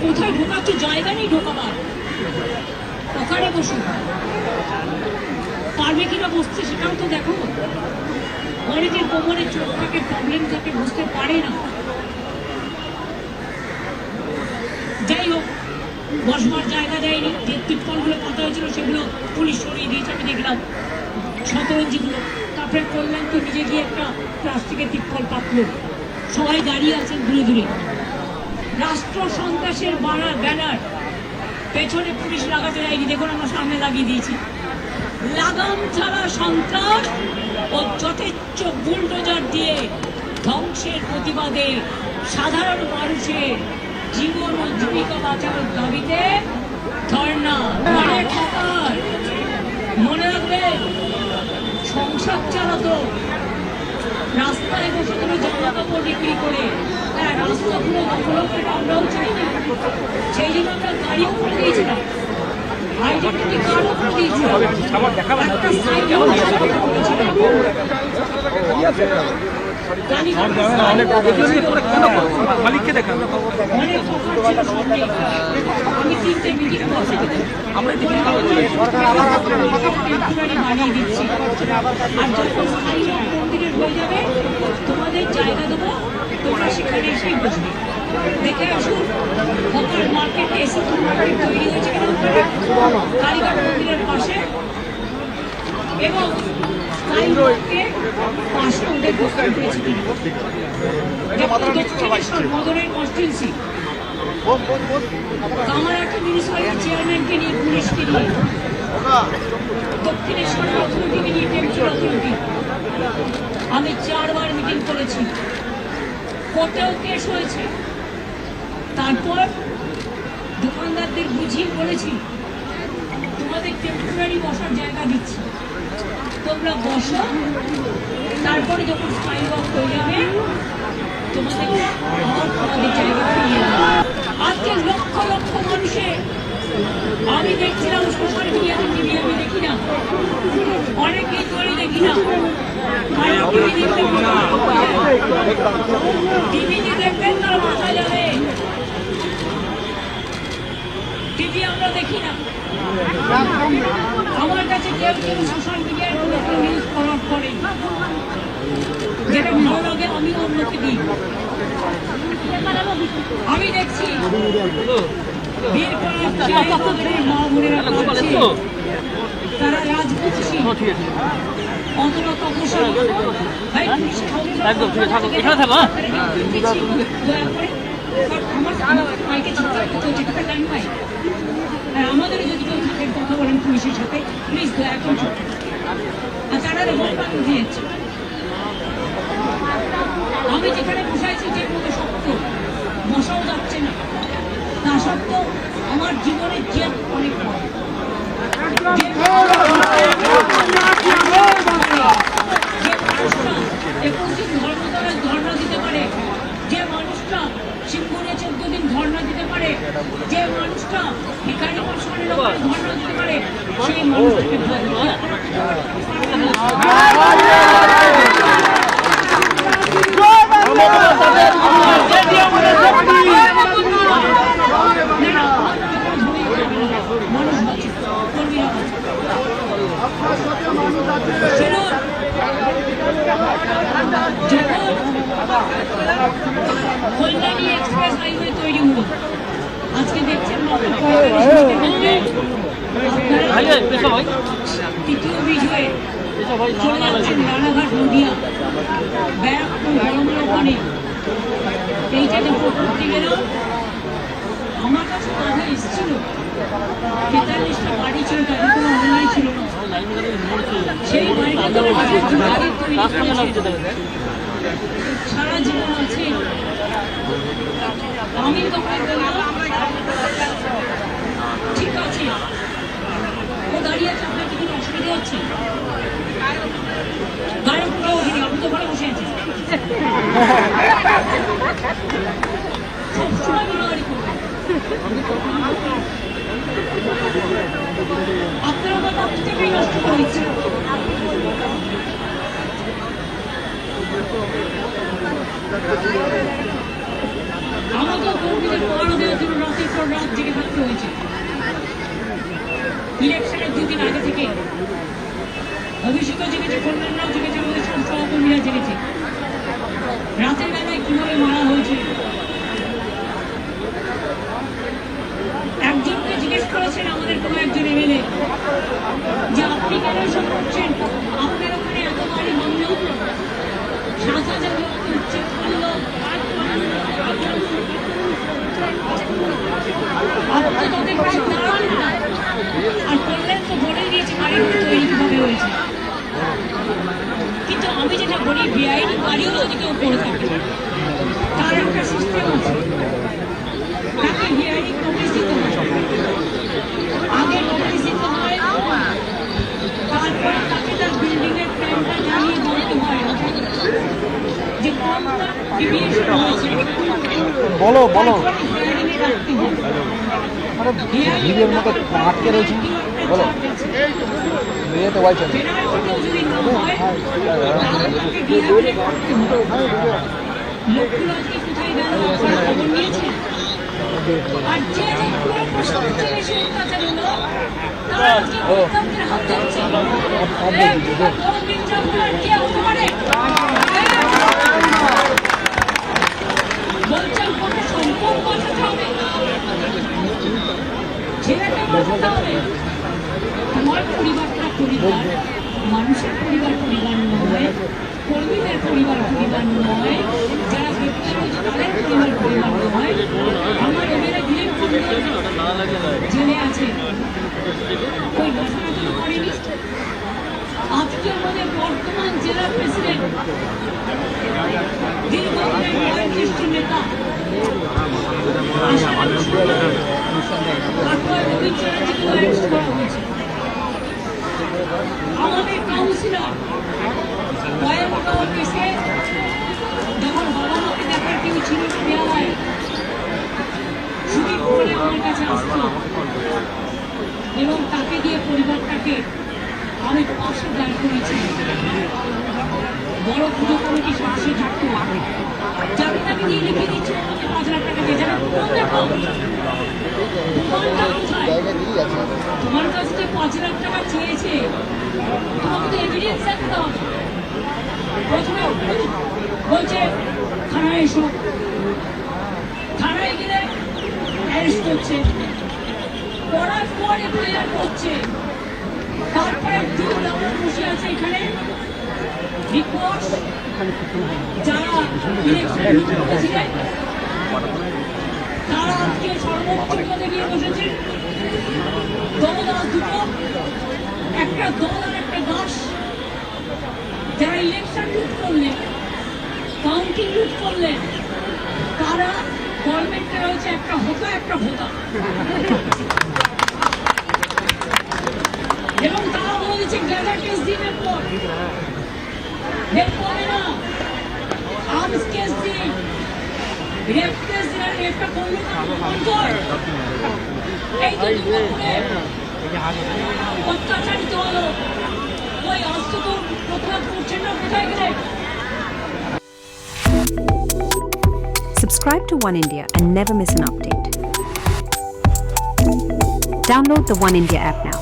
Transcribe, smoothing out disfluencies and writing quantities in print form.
কোথায় ঢোকাচ্ছ? জায়গা নেই ঢোকাবার, ওখানে বসুন। পারবে কিনা বসতে সেটাও তো দেখো। অনেকের কোমরে চোখ থাকে, প্রবলেম থাকে, বসতে পারে না। যাই হোক, বসবার জায়গা দেয়নি। যে তিরপলগুলো পাতা হয়েছিল সেগুলো পুলিশ সরিয়ে দিয়েছে, আমি দেখলাম শতরঞ্জিগুলো। তারপরে কল্যাণ তো নিজে গিয়ে একটা প্লাস্টিকের তিরপল পাতলো। সবাই দাঁড়িয়ে আছেন দূরে দূরে। রাষ্ট্র সন্ত্রাসের ব্যানার পেছনে পুলিশ লাগাতে যায়নি, দেখুন আমরা সামনে লাগিয়ে দিয়েছি। লাগাম ছাড়া সন্ত্রাস ও যথেচ্ছ বুলডোজার দিয়ে ধ্বংসের প্রতিবাদে সাধারণ মানুষের জীবন ও জীবিকা বাঁচানোর দাবিতে ধর্ণা। মনে রাখবেন, সংসার চালাতো, রাস্তায় বসে তুমি জামা কাপড় বিক্রি করে, রাস্তা পুরো দখল করে আমরাও চাই না। সেই জন্য আমরা গাড়িও করে দিয়েছিলাম, আইডেন্টিটি কার্ডও করে দিয়েছিলাম, একটা সাইকেল মালিককে দেখা আমি 3টে মিটিং আমরা বানিয়ে দিচ্ছি। আর যখন মন্দিরের হয়ে যাবে তোমাদের জায়গা দেবো, তোমরা সেখানে এসেই বসবে। দেখে আসুন হকার মার্কেট, এসি মার্কেট তৈরি হয়েছে কালীঘাট মন্দিরের পাশে, এবং পাশে ওদের দোকান রয়েছে। দক্ষিণেশ্বর মদনের কনস্টিটুয়েন্সি, কামারহাটি মিউনিসিপ্যালিটি চেয়ারম্যানকে নিয়ে, পুলিশকে নিয়ে, দক্ষিণেশ্বরের অথরিটিকে নিয়ে, টেম্পল অথরিটি, আমি 4 বার মিটিং করেছি। কোর্টেও কেস হয়েছে। তারপর দোকানদারদের বুঝিয়ে বলেছি তোমাদের টেম্পোরারি বসার জায়গা দিচ্ছি, তোমরা বসো, তারপরে যখন স্কাই ওয়াক হয়ে যাবে তোমাদের জায়গা ফিরিয়ে দেবো। আজকে লক্ষ লক্ষ মানুষের, আমি দেখছিলাম সোশ্যাল মিডিয়াতে, টিভি আমি দেখি না, অনেকেই করে দেখি না, টিভিতে দেখবেন তার মাথা যাবে। টিভি আমরা দেখি না। আমার কাছে কেউ কেউ সোশ্যাল মিডিয়ার কোনো একটা নিউজ ফরওয়ার্ড করে, যেটা ভালো লাগে আমি অন্যকে দিই। আমি দেখছি মা বোনেরা তারা রাজপুত্রী অন্তত তপস্যা আমাদের যদি কেউ থাকেন কথা বলেন পুলিশের সাথে, প্লিজ দয়া করে। তারা রেভলভার দিয়েছে, আমি যেখানে বসাইছি যে কোনো শক্ত বসাও যাচ্ছে না, তা সত্ত্বেও আমার জীবনের যে অনেক ধর্ণা দিতে পারে, যে মানুষটা সিংহনে 14 দিন ধর্ণা দিতে পারে, যে মানুষটা ভিখারি পাশানের ধর্ণা দিতে পারে, সেই মানুষটাকে কল্যাণী এক্সপ্রেস হাইওয়ে তৈরি হলো, আজকে দেখছেন তৃতীয় ব্রিজ হয়ে চলে যাচ্ছেন রানাঘাট নদিয়া, ব্যারাকপুর গরমের ওখানে। এইটা যখন করতে গেলাম আমার কাছে কথা এসেছিল, 43টা বাড়ি ছিল, তাদের কোনো অনলাইন ছিল না। সেই বাড়িটা সারা জীবন আছে। আমি তখন বললাম ঠিক আছে, ও দাঁড়িয়ে আছে, আপনার কি কোনো অসুবিধা হচ্ছে? গাড়ি পুরো ওঠেনি, আমি তো ঘরে বসে আছি, সবসময় গাড়ি করবো। আপনারা আমার বক্তব্যটাই নষ্ট করে দিচ্ছেন। আমাকে কর্মীদের পড়ানো দেওয়ার জন্য রাতে দিন আগে থেকে অভিষেকও জেগেছে, কল্যাণরাও জেগেছে, আমাদের সব সহকর্মীরা জেগেছে রাতের বেলায় কিভাবে মারা হয়েছে। একজনকে জিজ্ঞেস করেছেন আমাদের কোনো একজন এমএলএ যে আপনি কেন এসব করছেন, আপনার ওখানে এত বাড়ি ভাঙলো, ৭,০০০ লোককে উচ্ছেদ করলো, আপনি তাদের পাশে দাঁড়ান না। আর কল্যাণ তো বলেই দিয়েছে বাড়িগুলো তৈরি কিভাবে হয়েছে। কিন্তু আমি যেটা বলি, বেআইনি বাড়িও যদি কেউ করে থাকে তার একটা সিস্টেম আছে, তাকে বেআইনি নোটিশ দিতে হয়। আগে নোটিশ দিতে হয়, তারপরে তাকে তার বিল্ডিং এর প্ল্যানটা জানিয়ে বলতে হয় যে কোনটা ডিভিয়েশন হয়েছে, বলো বলো বেআইনি রাখতে হয়। ভিড়ের মতো আটকে রয়েছে, বলো মেয়ে তো বলছে পেনাল্টিতেও যদি না হয় তাহলে তাকে ডিহাবিলিটেট করতে হয়। লোকগুলো আজকে কোথায় গেল আপনারা খবর নিয়েছেন? আর যে লোকগুলো প্রশাসনের বেশি অত্যাচার হলো তারা আজকে বিদ্যার্থীর হাত ধরছে। এই যুগে বড় নির্যাতন আর কে হতে পারে? বলছেন কোনো সম্পদ বাঁচাতে হবে, ছেলেকে বাঁচাতে হবে। আমার পরিবারটা পরিবার, মানুষের পরিবার পরিবার নয়, কর্মীদের পরিবার পরিবার নয়, যারা গ্রেপ্তার হয়েছে তাদের পরিবার পরিবার নয়। আমার এমএলএ দিলীপ মণ্ডল জেলে আছে, ওই ঘটনাগুলো করেনি। আজকে আমাদের বর্তমান জেলা প্রেসিডেন্ট, দীর্ঘদিনের বয়োজ্যেষ্ঠ নেতা আমাদের কাউন্সিলর কেসে যখন বাবা মাকে দেখার কেউ ছিল পেয়ালায় সুদীপ করে আমার কাছে আসতো এবং তাকে দিয়ে পরিবারটাকে আমি পাশে দাঁড় করেছি। বড় পুজো কমিটি পাশে থাকতো, যাকে তাকে দিয়ে লিখে দিচ্ছিল আমাকে ৫ লাখ টাকা দিয়ে যাবে। তোমার কাছ থেকে ৫ লাখ টাকা চেয়েছে, তোমাকে তো এভিডেন্স রাখতে হবে। প্রথমে বলছে থানায় এসো, থানায় গেলে অ্যারেস্ট করছে, করার পর এফআইআর করছে, তারপরে বসে আছে এখানে রিপোর্ট যারা ইলেকশন করেছিলেন তারা আজকে সর্বোচ্চ পদে গিয়ে বসেছে। দলদাস দুটো, একটা দল আর একটা দাস, যারা ইলেকশন লুট করলেন, কাউন্টিং লুট করলেন, তারা গভর্নমেন্টে রয়েছে একটা হোতা একটা ভোতা। এবং তারা বলেছে গ্যাদার কেস দিন, এরপরে না আর্মস কেস দিন, রেপ কেস দিন। আর রেপটা করলে এই তো দুপুরে অত্যাচারিত হলো, ওই অস্ত্র তো প্রতিবাদ করছেন না, কোথায় গেলে? Subscribe to One India and never miss an update. Download the One India app now.